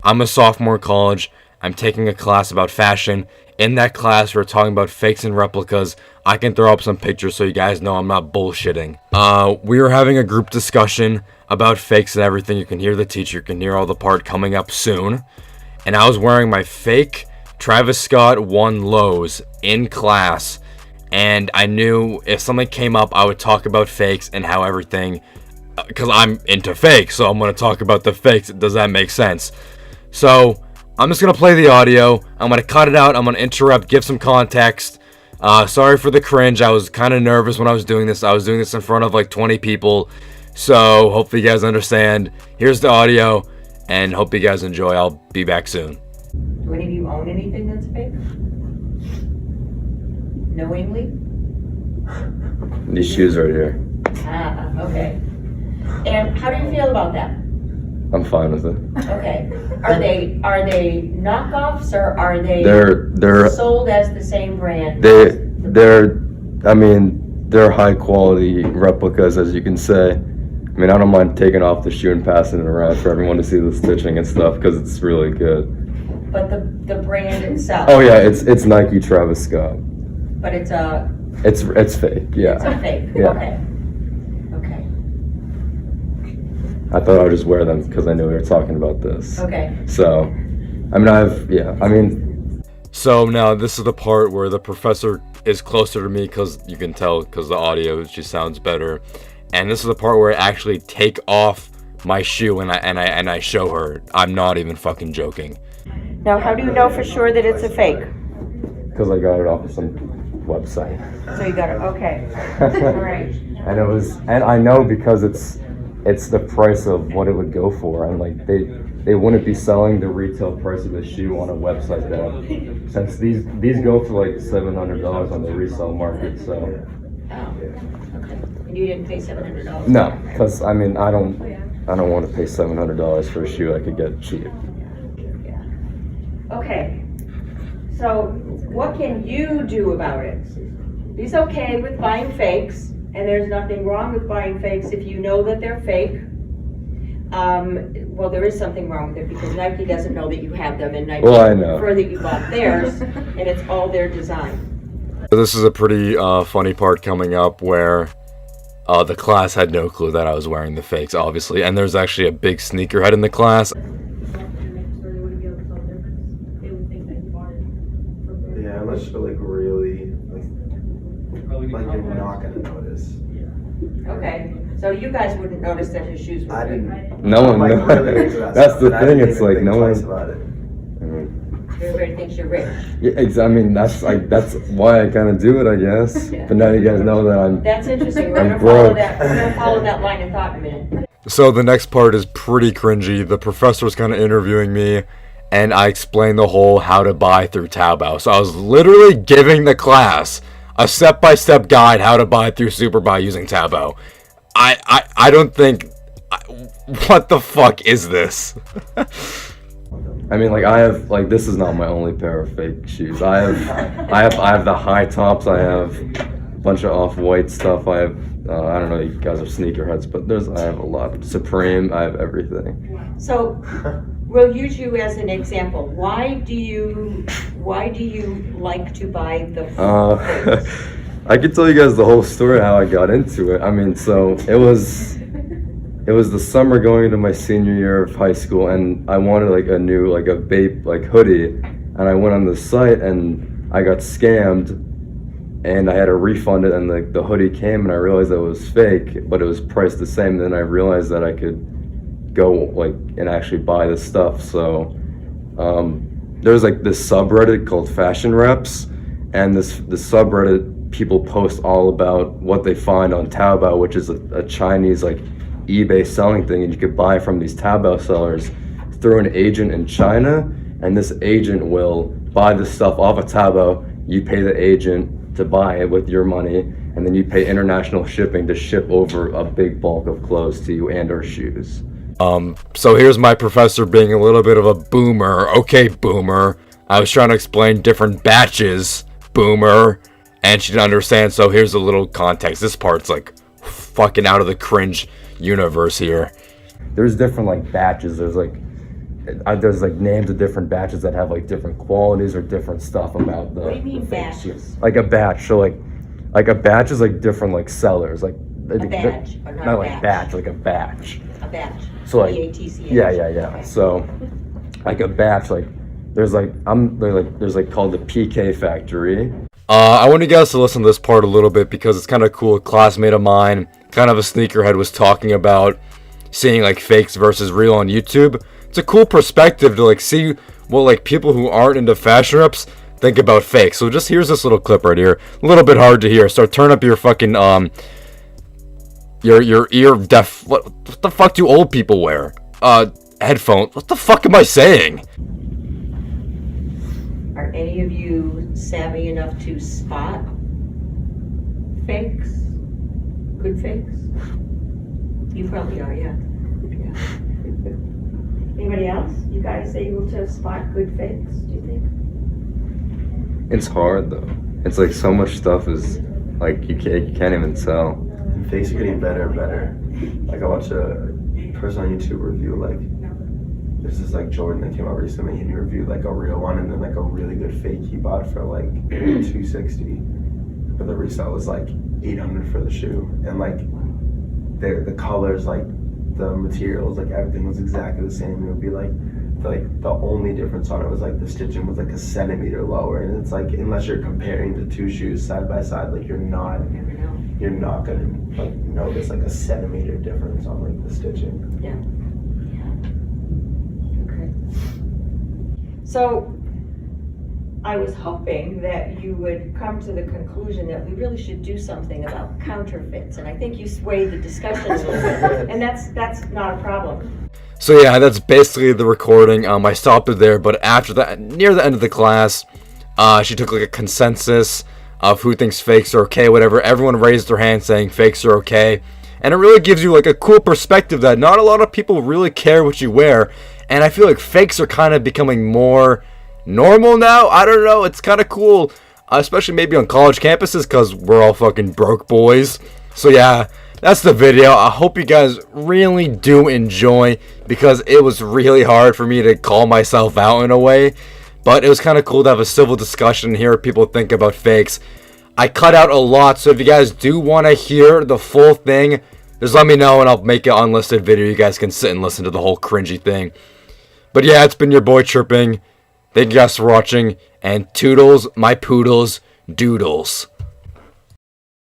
I'm a sophomore in college. I'm taking a class about fashion. In that class, we're talking about fakes and replicas. I can throw up some pictures so you guys know I'm not bullshitting. We were having a group discussion about fakes and everything. You can hear the teacher, you can hear all the part coming up soon. And I was wearing my fake Travis Scott 1 lows in class. And I knew if something came up, I would talk about fakes and how everything... Because I'm into fakes, so I'm going to talk about the fakes. Does that make sense? So, I'm just going to play the audio. I'm going to cut it out. I'm going to interrupt, give some context. Sorry for the cringe. I was kind of nervous when I was doing this. I was doing this in front of like 20 people. So, hopefully you guys understand. Here's the audio, and hope you guys enjoy. I'll be back soon. Do any of you own anything that's fake? Knowingly? These shoes right here. Okay. And how do you feel about that? I'm fine with it. Okay. Are they knockoffs or are they They're sold as the same brand? They're high quality replicas, as you can say. I mean, I don't mind taking off the shoe and passing it around for everyone to see the stitching and stuff because it's really good. But the brand itself. Oh yeah, it's Nike Travis Scott. But it's fake. Yeah. It's a fake. Yeah. Okay. I thought I would just wear them because I knew we were talking about this. Okay. So, So now this is the part where the professor is closer to me because you can tell because the audio just sounds better. And this is the part where I actually take off my shoe and I show her. I'm not even fucking joking. Now, how do you know for sure that it's a fake? Because I got it off of some website. So you got it. Okay. All right. And I know because it's the price of what it would go for, and like they wouldn't be selling the retail price of a shoe on a website that, since these go for like $700 on the resale market. So. Oh. Okay. And you didn't pay $700? No, because I don't want to pay $700 for a shoe I could get cheap. Yeah. Okay. So what can you do about it? He's okay with buying fakes. And there's nothing wrong with buying fakes if you know that they're fake. Well, there is something wrong with it because Nike doesn't know that you have them, and Nike prefer that you bought theirs, and it's all their design. This is a pretty funny part coming up where the class had no clue that I was wearing the fakes, obviously, and there's actually a big sneakerhead in the class. Yeah, unless you're like really like you're not gonna notice. Okay, so you guys wouldn't notice that his shoes were I fake. didn't. No one Like, knows. really into that That's stuff, the and I thing. didn't It's even like think no twice one. about it. Everybody thinks you're rich. Yeah, that's why I kind of do it, I guess. Yeah. But now you guys know that I'm. That's interesting. We're I'm gonna follow broke. that. We're gonna follow that line of thought in a minute. So the next part is pretty cringy. The professor was kind of interviewing me, and I explained the whole how to buy through Taobao. So I was literally giving the class a step-by-step guide how to buy through Superbuy using Taobao. I don't think. What the fuck is this? I mean, like, I have, like, this is not my only pair of fake shoes. I have the high tops. I have a bunch of off-white stuff. I have, I don't know, you guys are sneakerheads, but I have a lot. Supreme, I have everything. So we'll use you as an example. Why do you like to buy the fakes? I could tell you guys the whole story how I got into it. I mean, so it was the summer going into my senior year of high school, and I wanted like a new, like a Bape like hoodie, and I went on the site and I got scammed, and I had to refund it, and the hoodie came, and I realized that it was fake, but it was priced the same. Then I realized that I could go like and actually buy the stuff. So there's like this subreddit called Fashion Reps, and this subreddit people post all about what they find on Taobao, which is a Chinese like eBay selling thing, and you could buy from these Taobao sellers through an agent in China, and this agent will buy the stuff off of Taobao. You pay the agent to buy it with your money, and then you pay international shipping to ship over a big bulk of clothes to you and or shoes. So here's my professor being a little bit of a boomer. Okay, boomer. I was trying to explain different batches, boomer, and she didn't understand, so here's a little context. This part's like fucking out of the cringe universe here. There's different like batches. There's like there's like names of different batches that have like different qualities or different stuff about the. What do you mean the fake batches? like a batch. So like a batch is like different like sellers. Like A badge, or not not a like batch? batch, like a batch. A batch. So like BATCH. yeah. Okay. So like a batch, like there's like there's like called the PK factory. I want you guys to listen to this part a little bit because it's kind of cool. A classmate of mine, kind of a sneakerhead, was talking about seeing like fakes versus real on YouTube. It's a cool perspective to like see what like people who aren't into fashion reps think about fakes. So just here's this little clip right here. A little bit hard to hear. So turn up your fucking your ear deaf. What the fuck do old people wear? Headphones. What the fuck am I saying? Are any of you savvy enough to spot fakes? Good fakes? You probably are, yeah. Anybody else? You guys able to spot good fakes, do you think? It's hard though. It's like so much stuff is like you can't even tell. And fakes are getting better and better. Like I watched a person on YouTube review like there's this like Jordan that came out recently and he reviewed like a real one and then like a really good fake he bought for like $260, but the resale was like $800 for the shoe. And like the colors, like the materials, like everything was exactly the same. It would be like the only difference on it was like the stitching was like a centimeter lower, and it's like unless you're comparing the two shoes side by side, like you're not gonna like notice like a centimeter difference on like the stitching. Yeah. Okay. So I was hoping that you would come to the conclusion that we really should do something about counterfeits, and I think you swayed the discussion a little bit, and that's not a problem. So yeah, that's basically the recording. I stopped it there, but after that, near the end of the class, she took like a consensus of who thinks fakes are okay, whatever. Everyone raised their hand saying fakes are okay, and it really gives you like a cool perspective that not a lot of people really care what you wear, and I feel like fakes are kind of becoming more normal now. I don't know, it's kind of cool, especially maybe on college campuses because we're all fucking broke boys. So yeah, that's the video. I hope you guys really do enjoy because it was really hard for me to call myself out in a way, but it was kind of cool to have a civil discussion and hear what people think about fakes. I cut out a lot, so if you guys do want to hear the full thing, just let me know and I'll make an unlisted video. You guys can sit and listen to the whole cringy thing. But yeah, it's been your boy Chirping. Thank you guys for watching, and toodles, my poodles, doodles.